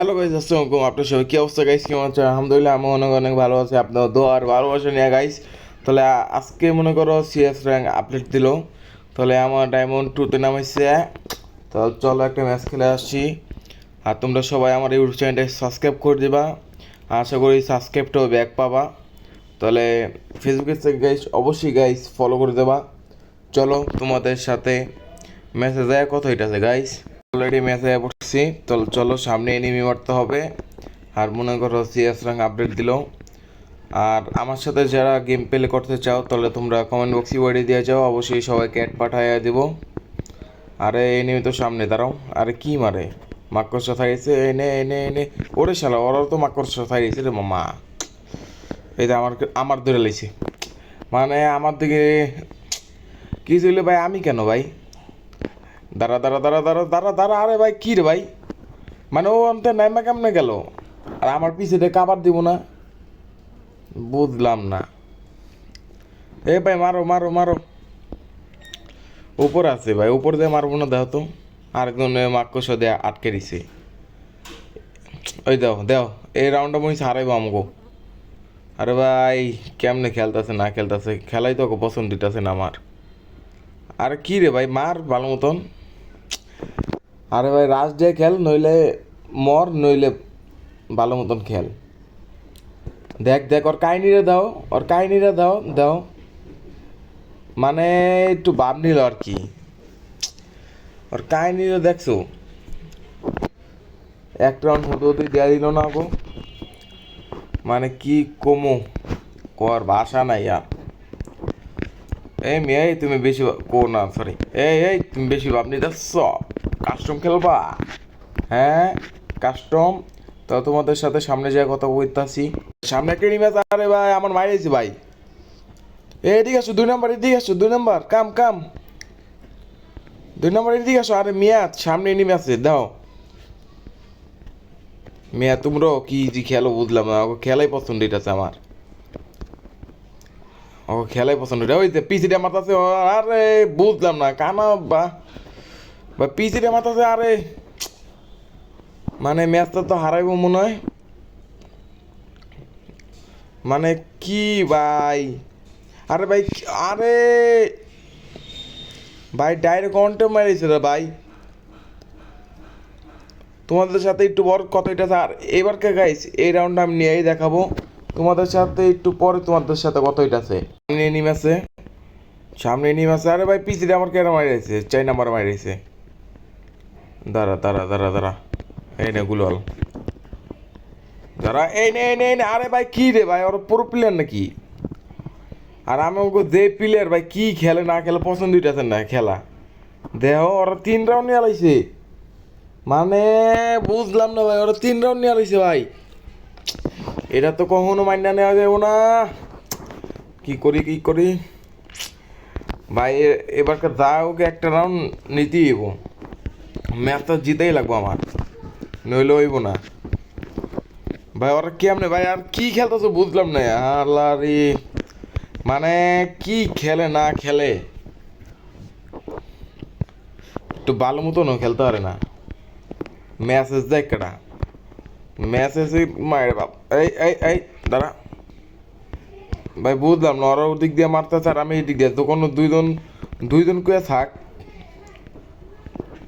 Hello guys, আসসালামু আলাইকুম। আপনার সবাই কী অবস্থা গাইস? কেমন আছে? আলহামদুলিল্লাহ আমি অনেক অনেক ভালো আছি। আপনার দোয়া আর ভালোবাসা নিয়ে গাইস। তাহলে আজকে মনে করো সিএস র্যাঙ্ক আপডেট দিল। তাহলে আমার ডায়মন্ড টুতে নামাইছে। তাহলে চলো একটা ম্যাচ খেলে আসছি। আর তোমরা সবাই আমার ইউটিউব চ্যানেলটা সাবস্ক্রাইব করে দিবা। আশা করি সাবস্ক্রাইবটাও ব্যাক পাবা। তাহলে ফেসবুকের থেকে গাইস অবশ্যই গাইস ফলো করে দেবা। চলো তোমাদের সাথে মেসেজ যায় কত হইতাছে গাইস। অলরেডি মেসেজে পড়ছি। তো চলো সামনে এনিমি মারতে হবে। আর মনে করো সিএস র্যাঙ্ক আপডেট দিল। আর আমার সাথে যারা গেম প্লে করতে চাও তাহলে তোমরা কমেন্ট বক্সে ওয়ার্ডে দিয়ে যাও, অবশ্যই সবাইকে অ্যাড পাঠাইয়া দেব। আরে এনিমি তো সামনে দাঁড়াও। আরে কি মারে, মাকড়সা থাইছে। এনে এনে এনে ওরে শালা, ওরা তো মাকড়সা থাইছে রে মামা। এই যে আমার আমার ধরে লাইছে, মানে আমার দিকে কি ছিল ভাই? আমি কেন ভাই? দাঁড়া দাঁড়া দাঁড়া দাঁড়া দাঁড়া দাঁড়া। আরে ভাই কী রে ভাই, মানে ও অন্তে নাইমা কেমনে গেল? আর আমার পিছে কাবার দিব না, বুঝলাম না। এ ভাই মারো মারো মারো। উপর আছে ভাই, উপর দিয়ে মারবো না, দেখো তো। আরেকজন মাক্কস দিয়ে আটকে দিছে। ওই দাও দাও, এই রাউন্ডটা মনে হচ্ছে হারাইবো আমাকে। আরে ভাই কেমনে খেলতেছে না খেলতেছে, খেলাই তো ওকে পছন্দ দিতেছে না আমার। আরে কি রে ভাই, মার ভালো মতন। আরে ভাই রাশ দিয়ে খেল, নইলে মর, নইলে ভালো মতন খেল। দেখ দেখ, ওর কাহিনিরে দাও, ওর কাহিনিরে দাও দাও। মানে একটু ভাব নিল আর কি। ওর কাহিনিরে দেখছো, এক রাউন্ড হতে হতে দেওয়া দিল না গো। মানে কি কমো, কর ভাষা নাই আর। এই মেয়ে তুমি বেশি কো না, সরি। এই তুমি বেশি ভাব নিতেছ। কাস্টম খেলবা? হ্যাঁ কাস্টম। তো তোমাদের সাথে সামনে যাওয়া কথা বলতেছি। সামনে একটা ম্যাচ। আরে ভাই আমার মারিয়েছি ভাই। এদিকে আসো, 2 নম্বর এদিকে আসো, 2 নম্বর কাম কাম। 2 নম্বর এদিকে আসো। আরে মিয়া সামনে এনিমি আছে, দাও। মিয়া তোমরাও কি যে খেলো বুঝলাম না, ওকে খেলাই পছন্দ হইতাছে আমার। ওকে খেলাই পছন্দ হইটা ওই যে পিসিটা মারতাছে। আরে বুঝলাম না কানা বা বা পিসিটা মারতাছে। আরে মানে ম্যাচটা তো হারাইবো মনে হয়। মানে কি ভাই? আরে ভাই আরে ভাই ডাইরেক্ট কন্টে মারিছে রে ভাই। তোমাদের সাথে একটু বড় কথা এটা স্যার। এবারকে গাইস এই রাউন্ড আমি নিয়েই দেখাবো তোমাদের সাথে। একটু পরে তোমাদের সাথে কত এটা আছে। সামনে এনিম আছে, সামনে এনিম আছে। আরে ভাই পিছিয়ে আমার কেন মারিয়েছে, 4 নম্বর মারিয়েছে। দাঁড়া দাঁড়া দাঁড়া দাঁড়া। এই নে গুলাল, দাঁড়া। এই নে এই নে এই নে। আরে ভাই কি রে ভাই, ওর পুরো প্লেয়ার নাকি? আর আমি ওকে যে প্লেয়ার ভাই কি খেলে না খেলে পছন্দ হইতেছে না খেলা। দেহ ওরা 3 রাউন্ড নিয়ে আলাইছে। মানে বুঝলাম না ভাই, ওরা 3 রাউন্ড নিয়ে আলাইছে ভাই। এটা তো কখনো মাইনা নেওয়া যাবো না। কি করি কি করি ভাই? এবারকার যা ওকে একটা রাউন্ড নিতেই হইব। ম্যাচটা জিতেই লাগবো আমার, নইলে হইব না ভাই। ওরা কেমনে ভাই আর কি খেলতেছে বুঝলাম না। আল্লাহ রে, মানে কি খেলে না খেলে, একটু ভালো মতনও খেলতে পারে না। মেসেজ দেয় কেটা, মেসেজ মায়ের বাপ। এই দাঁড়া ভাই, বুঝলাম না। ওরা ওদিক দিয়ে মারতেছে আর আমি এই দিক দিয়ে, তো কোনো দুইজন দুইজন কুয়ে থাক।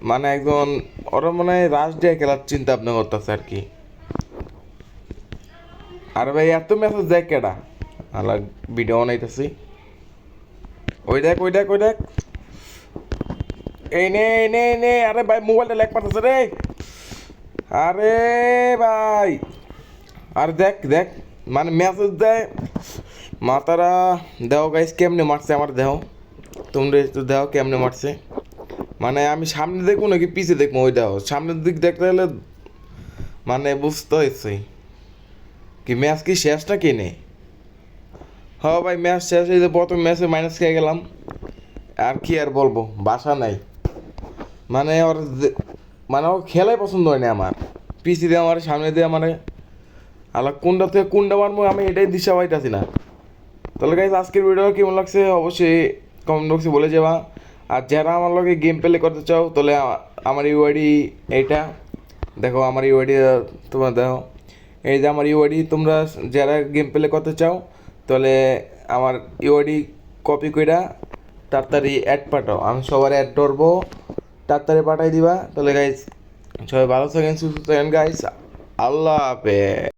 মানে একজন ওরা মনে হয় রাশ দিয়ে খেলার চিন্তা ভাবনা করতেছে আর কি। আর ভাই এত মেসেজ দেয় কেডা? আলা ভিডিও বানাইতেছি। ওই দেখ ওই দেখ ওই দেখ। এই নে এই নে এই নে। আরে ভাই মোবাইলটা ল্যাগ মারতেছে রে। আরে ভাই, আর দেখ দেখ, মানে মেসেজ দেয় মাতারা। দেও গাইস কেমনে মারছে আমার, দেও তোমরা একটু দেও কেমনে মারছে। মানে আমি সামনে দেখবো নাকি পিছে দেখবো? ওই দেও সামনের দিক দেখতে গেলে মানে বুঝতে হয়েছে কি ম্যাচ কি শেষটা কিনে। হ্যাঁ ভাই ম্যাচ শেষ হয়েছে, প্রথম ম্যাচে মাইনাস খেয়ে গেলাম। আর কি আর বলবো, বাসা নাই। মানে ওর মানে ও খেলাই পছন্দ হয় না আমার। পিসি দিয়ে আমার, সামনে দিয়ে আমার। আলা কোনটা থেকে কোনটা মারবো আমি এটাই দিশা পাইতাছি না। তাহলে গাইজ আজকের ভিডিও কেমন লাগছে অবশ্যই কমেন্ট বক্সে বলে যাবা। আর যারা আমার লগে গেম প্লে করতে চাও তাহলে আমার ইউআইডি এইটা। দেখো আমার ইউআইডি তোমরা দেখো, এই যে আমার ইউআইডি, তোমরা যারা গেম প্লে করতে চাও তাহলে আমার ইউআইডি কপি কইরা তাড়াতাড়ি অ্যাড পাঠাও, আমি সবার অ্যাড করবো, তাড়াতাড়ি পাঠাই দিবা। তাহলে গাইস সবাই ভালো থাকেন, সুস্থ থাকেন গাইস, আল্লাহ হাফেজ।